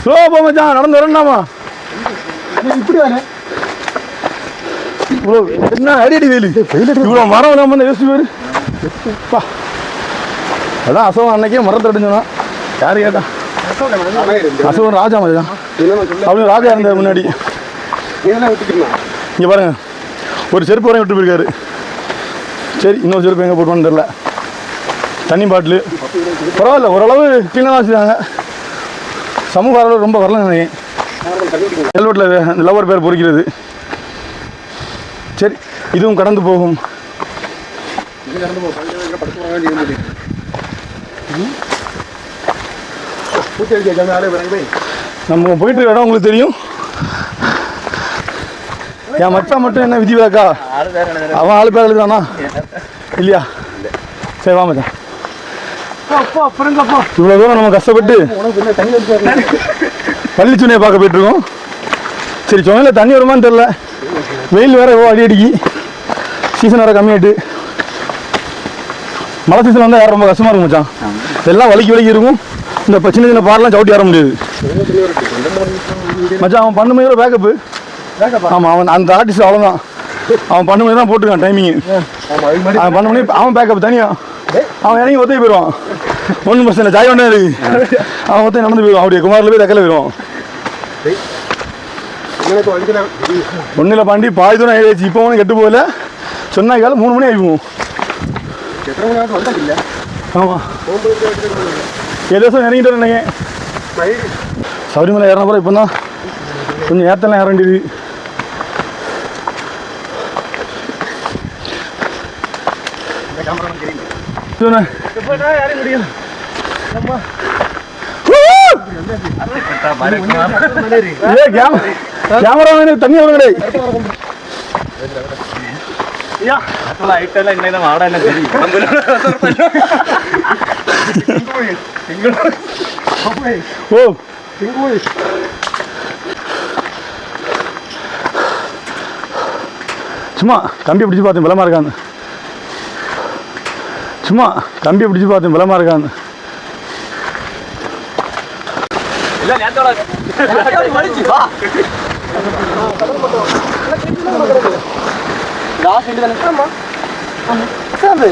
ஸ்லோப்பா மச்சான் நடந்து வரணுமா இப்படி வாங்க என்ன அடி வெயில் இவ்வளோ மரம் இல்லாமல் வந்து யோசிச்சு பேரு அதான் அசோகம் அன்னைக்கே மரத்தை அடிஞ்சோன்னா யாரு கேட்டா அசோகன் ராஜா மச்சான் அப்படின்னு ராஜா இருந்த முன்னாடி இங்கே பாருங்க ஒரு செருப்பு வரையும் விட்டு போயிருக்காரு. சரி இன்னொரு செருப்பு எங்கே போட்டுவான்னு தெரில. தண்ணி பாட்டிலு பரவாயில்ல ஓரளவு க்ளீனாக தான் வச்சுருக்காங்க. சமூக அளவில் ரொம்ப வரல நினைக்கிறேன். ஹெல்மெட்டில் அந்த லவர் பேர் பொறிக்கிறது. சரி இதுவும் கடந்து போகும். நம்ம போயிட்டு இருக்க இடம் உங்களுக்கு தெரியும். என் மச்சான் மட்டும் என்ன விதி விலக்கா? அவன் ஆளு பேர் எழுதானா இல்லையா? சரி வா மச்சான். இவ்வளோ தூரம் நம்ம கஷ்டப்பட்டு பள்ளிச்சுனையை பார்க்க போயிட்டுருக்கோம். சரி சொன்னால் தண்ணி வருமானு தெரில. வெயில் வேறு எவ்வளோ அடி அடிக்கி. சீசன் வேறு கம்மியாயிட்டு. மழை சீசன் வந்தால் யாரும் ரொம்ப கஷ்டமாக இருக்கும் மச்சான். எல்லாம் வலிக்கு இருக்கும். இந்த சின்ன சின்ன பாரெலாம் சவுட்டி வர முடியாது மச்சான். அவன் 12 மணி பேக்கப்பு. ஆமாம் அவன் அந்த ஆர்டிஸ்ட் அவ்வளோதான். அவன் 12 மணி தான் போட்டிருக்கான் டைமிங்கு. அவன் 12 மணி அவன் பேக்கப் தனியாக. அவன் இறங்கி ஒத்தே போயிடுவான். 1% சாய் ஒன்றே இருக்கு. அவன் ஒத்தே நடந்து போயிடுவான். அப்படியே குமாரில் போய் தக்கல போயிடுவான். ஒன்றில் பாண்டி பாதி தூரம் ஆயிடுச்சு. இப்போ ஒன்றும் கெட்டு போகல. சொன்னாக்கால 3 மணி ஆகிப்போம். ஆமாம் ஏதோ இறங்கிட்டு வரேன். சபரிமலை ஏறின போல இப்போ தான் கொஞ்சம் ஏற்றலாம் ஏற வேண்டியது. கேமரா தண்ணி வர கிடையாது. சும்மா கம்பி பிடிச்சி பார்த்தேன் பலமா இருக்கான்னு. சும்மா கம்பி பிடிச்சி பார்த்தேன் பலமா இருக்கான்னு.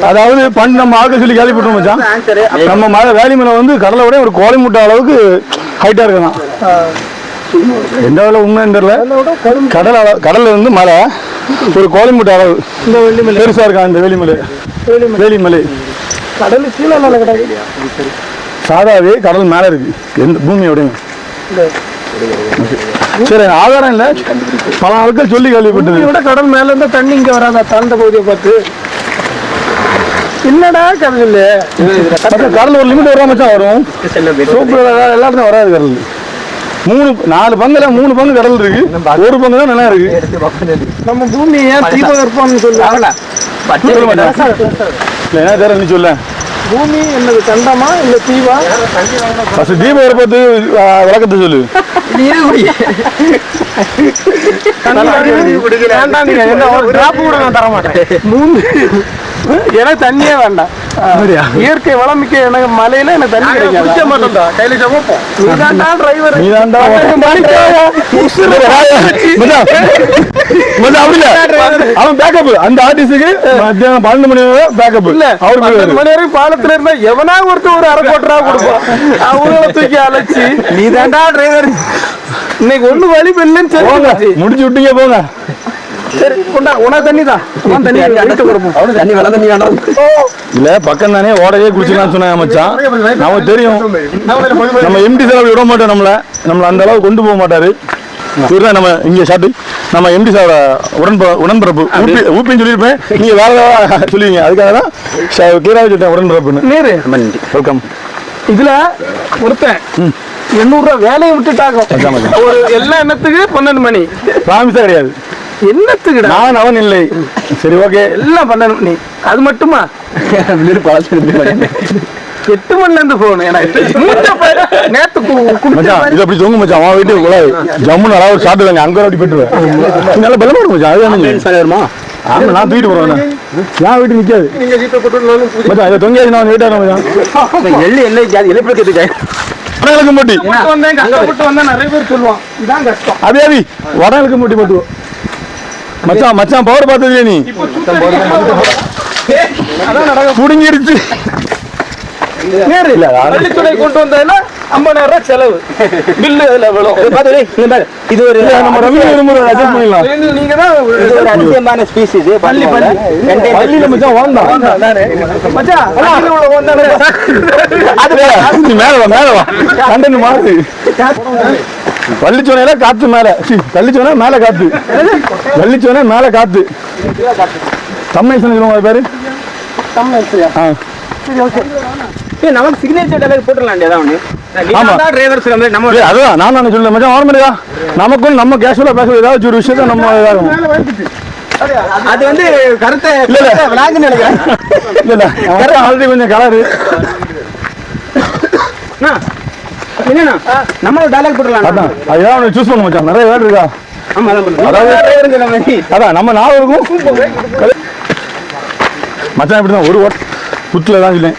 அதாவது பண்டு நம்ம ஆட்கள் சொல்லி கேள்விப்பட்டோம் மச்சான். நம்ம மலை வேலிமலை வந்து கடலை விட ஒரு கோழி முட்டை அளவுக்கு ஹைட்டா இருக்கலாம். எந்த அளவு உண்மைன்னு தெரியல. கடல்ல இருந்து மலை ஒரு கோழி முட்டை அளவு பெருசா இருக்கான் இந்த வேலிமலை. வேலிமலை கடல் கீழே கிடையாது. சாதாவே கடல் மேல இருக்கு எந்த பூமியோடையும். சரி ஆதாரம் இல்லை. பல ஆட்கள் சொல்லி கேள்விப்பட்டது கடல் மேல இருந்தா தண்ணி இங்க வராதா தாழ்ந்த பகுதியை பார்த்து. என்னடா கடல் இல்லை. கடல் ஒரு லிமிட் வர மச்சான் வரும். சோப்பு எல்லா இடத்துலையும் வராது கடல். 4 பங்குல 3 பங்கு கடல் இருக்கு. ஒரு பங்கு தான் நல்லா இருக்கு. நம்ம பூமி ஏன் தீபகற்பம்னு சொல்லுவாங்க. என்ன தெரியல நீ சொல்ல. பூமி என்னது கண்டமா இல்ல தீவா? தீபகற்பத்து விளக்கத்தை சொல்லு. தர மாட்டேன். எனக்கு தண்ணியே வேண்டாம். இயற்கை வளமிக்க எனக்கு மலையில எனக்கு தண்ணி கிடைக்காது. அவன் பேக்கப் அந்த ஆர்டிஸ்டுக்கு மத்தியானம் 12 மணி பேக்கப் இல்ல. அவரு 12 மணி வரைக்கும் பாலத்துல இருந்தா எவனா ஒருத்தர் ஒரு 1/4 கோடி ரூபா கொடுப்பான். அவங்கள தூக்கி அழைச்சி நீ தாண்டா டிரைவர் இன்னைக்கு ஒண்ணு வழி இல்லைன்னு சொல்லி முடிச்சு விட்டீங்க போங்க. சரி உனக்கு தண்ணி தான். இல்ல பக்கம் தானே ஓடையே குடிச்சுக்கலாம் சொன்னாங்க மச்சான். நமக்கு தெரியும் நம்ம எம்டி சார் விட மாட்டோம். நம்மள அந்த அளவுக்கு கொண்டு போக மாட்டாரு. இவர்தான் நம்ம இங்க ஷாட்டு நம்ம எம்டி சாரோட உடன்பிறப்பு ஊப்பின்னு சொல்லியிருப்பேன். நீங்க வேற ஏதாவது சொல்லுவீங்க. அதுக்காக தான் கிளியராக சொல்லிட்டேன் உடன்பிறப்புன்னு. வெல்கம். இதுல ஒருத்தன் 800 ரூபா வேலையை விட்டுட்டாங்க. ஒரு எல்லா எண்ணத்துக்கு 12 மணி ப்ராமிஸா கிடையாது. என்னத்துக்கு நான் அவன் இல்லை. சரி ஓகே எல்லாம் பண்ணணும். நீ அது மட்டுமா 8 மணில இருந்து போகணும். நேத்து இது அப்படி தூங்க மச்சான். அவன் வீட்டு ஜம்முன்னு அதாவது சாப்பிடுவாங்க. அங்க அப்படி போயிட்டு நல்லா பலமா இருக்கும் மச்சான். அதுதான் ஆமா நான் தூக்கிட்டு போறேன். என் வீட்டு நிக்காது மச்சான். இதை தொங்கியாச்சு நான் வீட்டாக மச்சான். எள்ளி எல்லை எல்லை வடகிழக்கு முட்டி கஷ்டப்பட்டு வந்தா நிறைய பேர் சொல்லுவான் இதான் கஷ்டம். அதே அவி வடகிழக்கு முட்டி போட்டு மச்சான் மச்சான் பவர் பார்த்தது நீ புடுங்கிடுச்சு. பள்ளித்துறை கொண்டு வந்ததுல 50,000 ரூபாய் செலவு பில்லு அதுல விழும். இது ஒரு நம்ம ரவி அட்ஜஸ்ட் பண்ணிடலாம். நீங்க தான் அதிகமான ஸ்பீசிஸ் பள்ளியில மச்சான் வாழ்ந்தான் மச்சான் பள்ளியில உள்ள வந்தானே அது மேல வா மேல வா கண்டன்னு மாறு. வள்ளிச்சோனையில காத்து மேல கள்ளிச்சோனை மேல காத்து வள்ளிச்சோனை மேல காத்து தமிழ் சொல்லுவாங்க பேரு நமக்கு சிக்னேச்சர் டயலாக் போட்டுடலாம் ஏதாவது டிரைவர்ஸ் நம்ம அதுதான் நான் சொல்ல மச்சான் ஆர்மலியா நமக்கும் நம்ம கேஷுவலா பேசுற ஏதாவது ஒரு விஷயத்த நம்ம அது வந்து கருத்தை விளாங்குன்னு நினைக்கிறேன். இல்ல இல்ல ஆல்ரெடி கொஞ்சம் கலரு என்னன்னா நம்மளோட டயலாக் போட்டுடலாம். அதான் அதான் சூஸ் பண்ண மச்சான் நிறைய வேர்டு இருக்கா. ஆமா அதான் நம்ம நாள் இருக்கும் மச்சான் இப்படிதான் ஒரு குத்துல தான் சொல்லேன்.